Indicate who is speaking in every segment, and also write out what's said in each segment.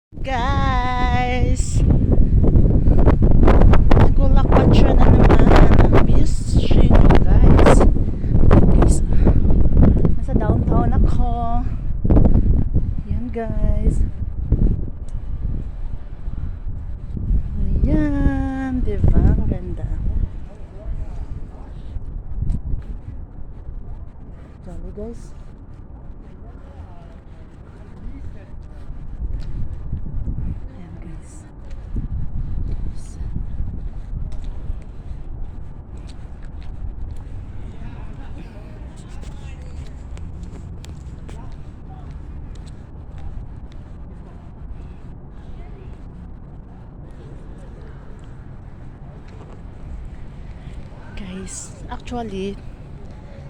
Speaker 1: Guys, nagulakot siya na naman ang fishing guys. Guys, nasa downtown ako. Yan guys. Ayan, diba? Ang ganda. Jolly guys. Ayan guys. Guys, actually,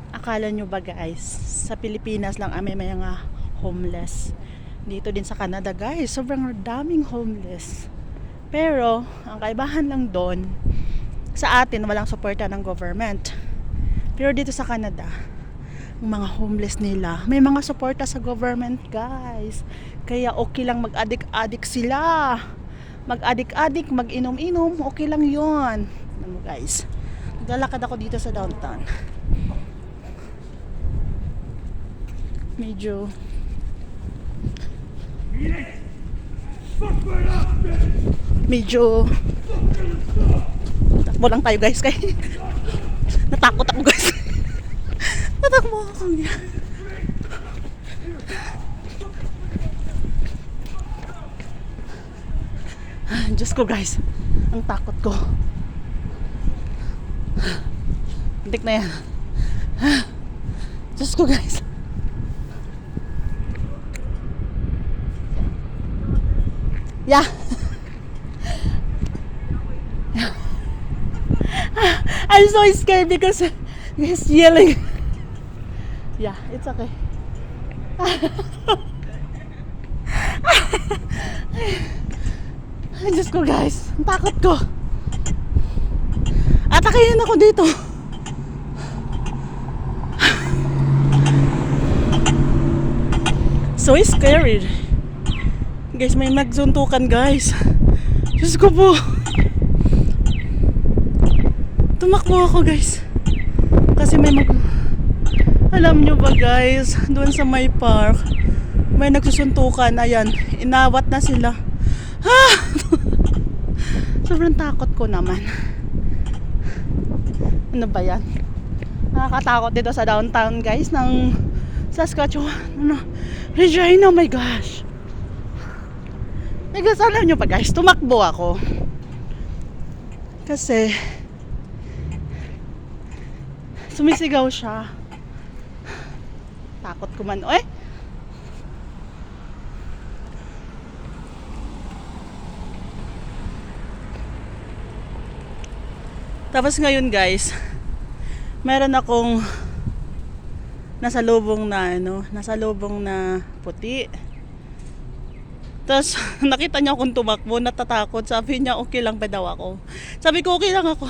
Speaker 1: akala nyo ba guys, sa Pilipinas lang may mga homeless. Dito din sa Canada guys, sobrang daming homeless. Pero, ang kaibahan lang doon, sa atin walang suporta ng government. Pero dito sa Canada, ang mga homeless nila, may mga suporta sa government guys. Kaya okay lang mag-adik-adik sila. Mag-adik-adik, mag-inom-inom, okay lang yon. Ano guys, naglalakad ako dito sa downtown. Medyo takbo lang tayo guys kay natakot ako guys. Natakbo ako. Diyos ko guys, ang takot ko. Hintik na yan. Diyos ko guys. Yeah. I'm so scared because he's yelling. Yeah, it's okay. Ay, Diyos ko guys, ang takot ko. Atakayin ako dito. So scary. Guys, may nagsuntukan guys. Diyos ko po. Tumakbo ako guys. Kasi may alam nyo ba guys, doon sa may park, may nagsusuntukan. Ayan, inawat na sila. Ah! Sobrang takot ko naman. Ano ba yan? Nakakatakot dito sa downtown guys ng Saskatchewan. Regina, oh my gosh. Guys, alam nyo pa guys, tumakbo ako kasi sumisigaw siya. Takot ko man. Oy! Tapos ngayon guys, meron akong nasa lubong na puti. Tapos nakita niya akong tumakbo, natatakot. Sabi niya okay lang ba daw ako. Sabi ko okay lang ako.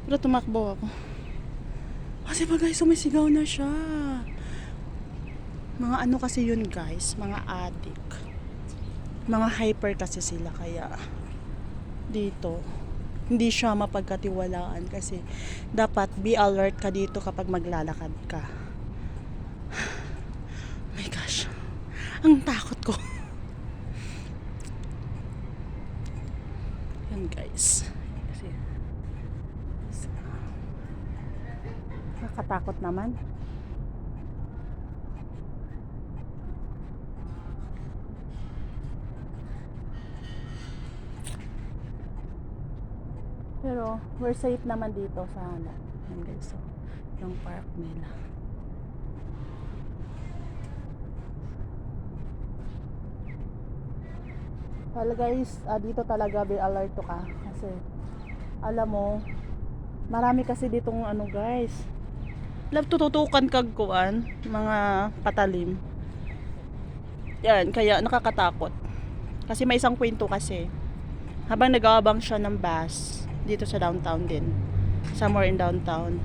Speaker 1: Pero tumakbo ako. Kasi ba guys, sumisigaw na siya. Mga ano kasi yun guys, mga addict. Mga hyper kasi sila, kaya dito hindi siya mapagkatiwalaan kasi dapat be alert ka dito kapag maglalakad ka. Oh my gosh, ang takot ko. Yan guys, kasi nakatakot naman. Pero we're safe naman dito sa yan guys, so, yung park nila. Talaga guys, dito talaga be alert ka kasi alam mo marami kasi ditong ano guys, love tututukan kag kuan mga patalim. Yan, kaya nakakatakot. Kasi may isang kwento kasi habang nag-aabang siya ng bus dito sa downtown din, somewhere in downtown,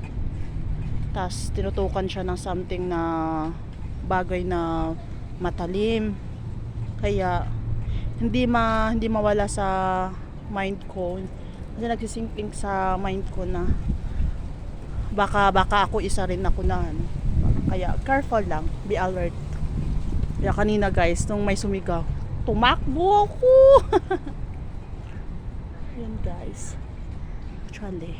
Speaker 1: tas tinutukan siya ng something na bagay na matalim, kaya hindi mawala sa mind ko. Kasi nagsisinking sa mind ko na baka ako isa rin ako na ano. Kaya careful lang, be alert. Kaya kanina guys, nung may sumigaw, tumakbo ako. Yan guys. Actually,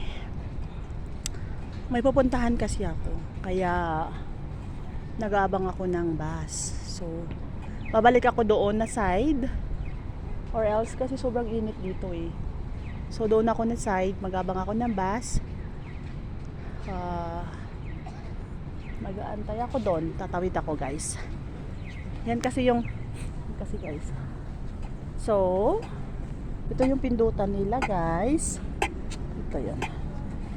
Speaker 1: may pupuntahan kasi ako. Kaya nag-aabang ako ng bus. So, babalik ako doon na side. Or else kasi sobrang init dito eh. So doon ako na side, mag-abang ako ng bus. Mag-aantay ako doon, tatawid ako guys. Yan kasi guys. So, ito yung pindutan nila guys. Ito yan.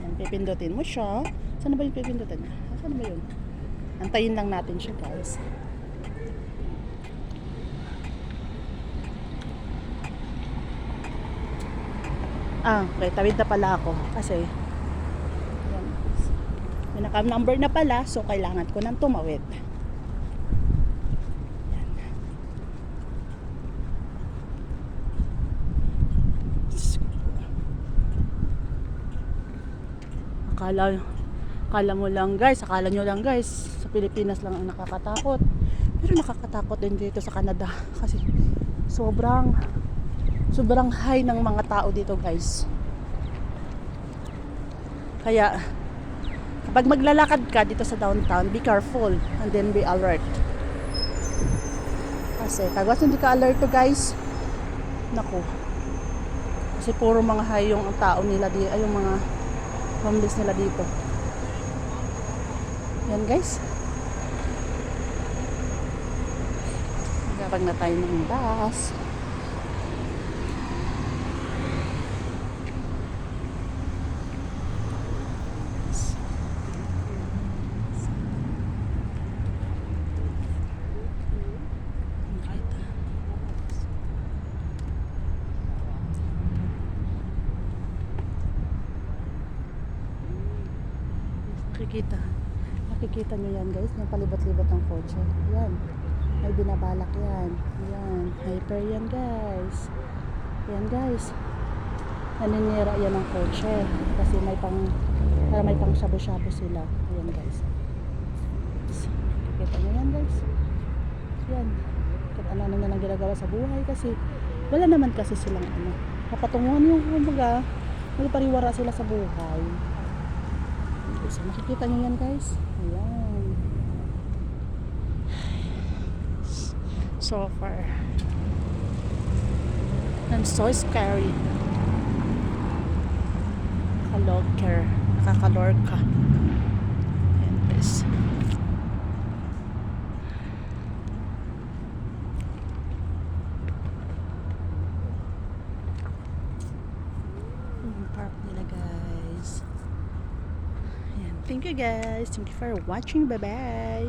Speaker 1: Yan, pipindutin mo siya. Saan ba yung pipindutan niya? Saan ba yun? Antayin lang natin siya guys. Okay, tawid na pala ako kasi yan, may naka-number na pala, so kailangan ko nang tumawid. Yan. Akala nyo lang guys, sa Pilipinas lang ang nakakatakot. Pero nakakatakot din dito sa Canada kasi sobrang high ng mga tao dito guys. Kaya kapag maglalakad ka dito sa downtown, be careful and then be alert. Kasi pag hindi ka alert to guys, naku, kasi puro mga high yung tao nila dito, ay yung mga homeless nila dito. Yan guys, magabag na tayo ng bus. Makikita nyo yan guys, yung palibat-libat ng kotse. Yan, may binabalak yan. Yan, hyper yan guys. Yan guys, naninira yan ng kotse kasi para may pang shabu-shabu sila. Yan guys, makikita nyo yan guys. Yan, kung ano na lang ginagawa sa buhay kasi wala naman kasi silang kapatunguhan yung kumbaga magpariwara sila sa buhay. So makikita nyo yan guys. Ayan. So far, I'm so scary. Nakakalorka. Ayan guys. Park nila guys. Thank you guys. Thank you for watching. Bye bye.